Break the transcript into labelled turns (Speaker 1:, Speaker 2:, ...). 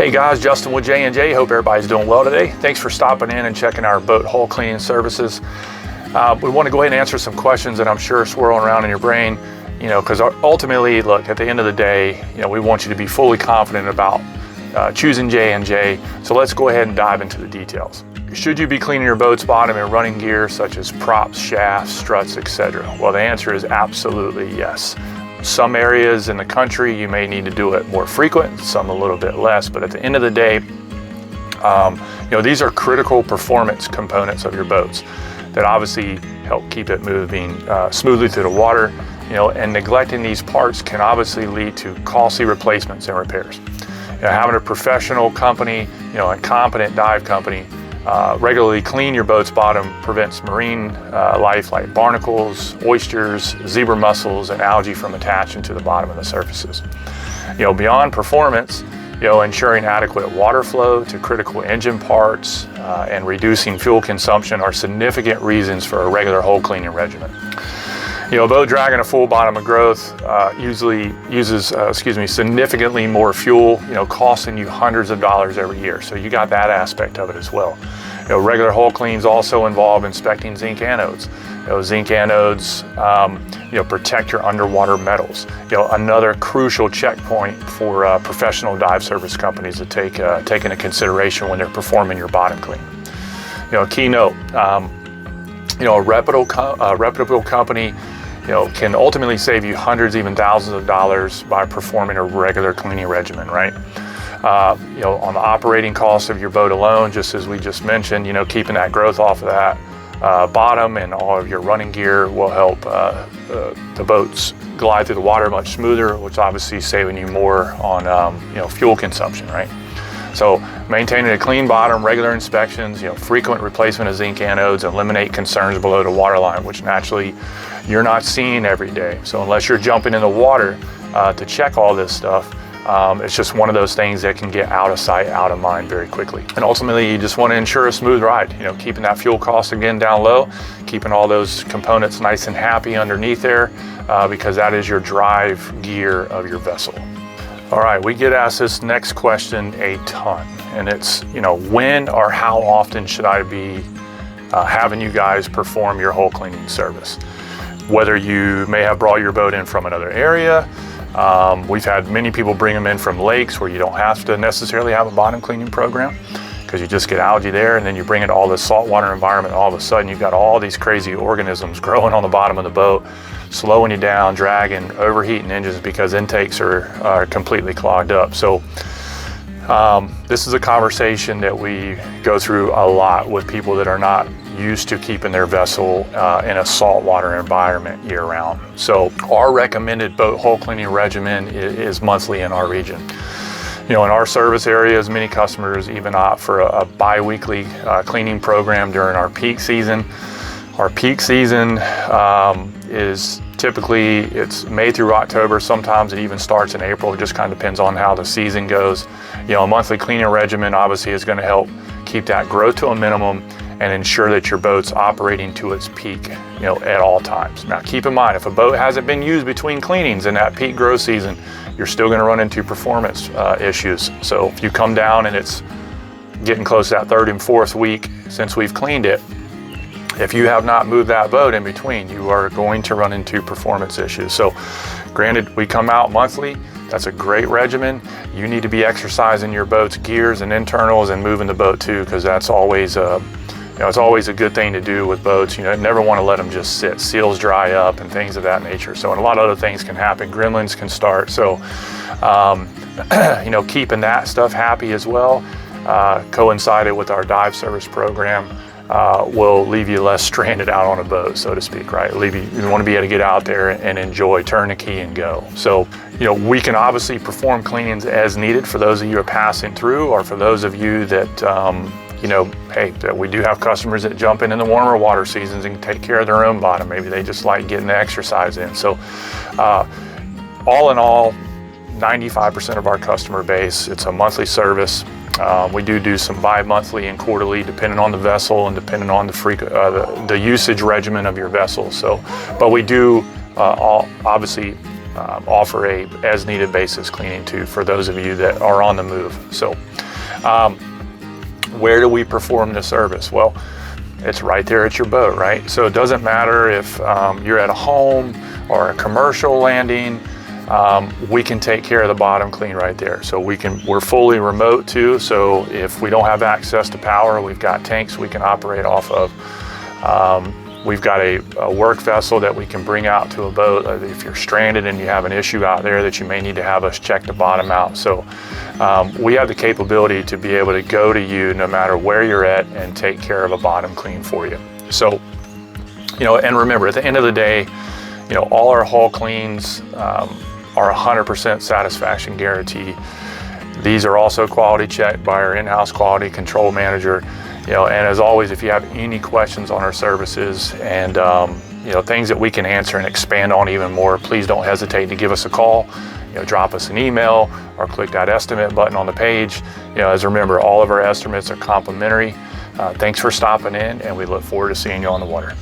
Speaker 1: Hey guys, Justin with J&J. Hope everybody's doing well today. Thanks for stopping in and checking our boat hull cleaning services. We want to go ahead and answer some questions that I'm sure are swirling around in your brain, because ultimately, look, at the end of the day, we want you to be fully confident about choosing J&J. So let's go ahead and dive into the details. Should you be cleaning your boat's bottom in running gear such as props, shafts, struts, etc.? Well, the answer is absolutely yes. Some areas in the country you may need to do it more frequent, some a little bit less, but at the end of the day, these are critical performance components of your boats that obviously help keep it moving smoothly through the water, and neglecting these parts can obviously lead to costly replacements and repairs. Having a professional company, a competent dive company, regularly clean your boat's bottom prevents marine life like barnacles, oysters, zebra mussels, and algae from attaching to the bottom of the surfaces. Beyond performance, ensuring adequate water flow to critical engine parts and reducing fuel consumption are significant reasons for a regular hull cleaning regimen. A boat dragging a full bottom of growth usually uses significantly more fuel, costing you hundreds of dollars every year. So you got that aspect of it as well. Regular hull cleans also involve inspecting zinc anodes. Zinc anodes, protect your underwater metals. Another crucial checkpoint for professional dive service companies to take into consideration when they're performing your bottom clean. A key note, a reputable company can ultimately save you hundreds, even thousands of dollars by performing a regular cleaning regimen, right? On the operating costs of your boat alone, just as we just mentioned, keeping that growth off of that bottom and all of your running gear will help the boats glide through the water much smoother, which obviously is saving you more on fuel consumption, right? So maintaining a clean bottom, regular inspections, frequent replacement of zinc anodes eliminate concerns below the waterline, which naturally you're not seeing every day. So unless you're jumping in the water to check all this stuff, it's just one of those things that can get out of sight, out of mind very quickly. And ultimately, you just want to ensure a smooth ride, keeping that fuel cost again down low, keeping all those components nice and happy underneath there, because that is your drive gear of your vessel. All right, we get asked this next question a ton, and it's, when or how often should I be having you guys perform your hull cleaning service? Whether you may have brought your boat in from another area, we've had many people bring them in from lakes where you don't have to necessarily have a bottom cleaning program because you just get algae there, and then you bring it to all this saltwater environment, and all of a sudden you've got all these crazy organisms growing on the bottom of the boat, slowing you down, dragging, overheating engines because intakes are completely clogged up. So this is a conversation that we go through a lot with people that are not used to keeping their vessel in a saltwater environment year-round. So our recommended boat hull cleaning regimen is monthly in our region. In our service areas, many customers even opt for a bi-weekly cleaning program during our peak season. Our peak season is typically, it's May through October. Sometimes it even starts in April. It just kind of depends on how the season goes. A monthly cleaning regimen obviously is going to help keep that growth to a minimum and ensure that your boat's operating to its peak, at all times. Now, keep in mind, if a boat hasn't been used between cleanings in that peak growth season, you're still going to run into performance issues. So if you come down and it's getting close to that third and fourth week since we've cleaned it, if you have not moved that boat in between, you are going to run into performance issues. So granted, we come out monthly. That's a great regimen. You need to be exercising your boat's gears and internals and moving the boat too, because that's always it's always a good thing to do with boats. You never want to let them just sit. Seals dry up and things of that nature. So, and a lot of other things can happen. Gremlins can start. So, keeping that stuff happy as well, coincided with our dive service program, will leave you less stranded out on a boat, so to speak, right? You want to be able to get out there and enjoy, turn the key and go. So, we can obviously perform cleanings as needed for those of you who are passing through, or for those of you that, that we do have customers that jump in the warmer water seasons and take care of their own bottom. Maybe they just like getting the exercise in. So, all in all, 95% of our customer base, it's a monthly service. We do some bi-monthly and quarterly, depending on the vessel and depending on the usage regimen of your vessel. So, but we do obviously offer a as needed basis cleaning too for those of you that are on the move. So where do we perform the service? Well, it's right there at your boat, right? So it doesn't matter if you're at a home or a commercial landing, we can take care of the bottom clean right there. So we're fully remote too. So if we don't have access to power, we've got tanks we can operate off of. We've got a work vessel that we can bring out to a boat if you're stranded and you have an issue out there that you may need to have us check the bottom out. So we have the capability to be able to go to you no matter where you're at and take care of a bottom clean for you. So, and remember, at the end of the day, all our hull cleans are 100% satisfaction guarantee. These are also quality checked by our in-house quality control manager. And as always, if you have any questions on our services and things that we can answer and expand on even more, please don't hesitate to give us a call, drop us an email or click that estimate button on the page. As remember, all of our estimates are complimentary. Thanks for stopping in, and we look forward to seeing you on the water.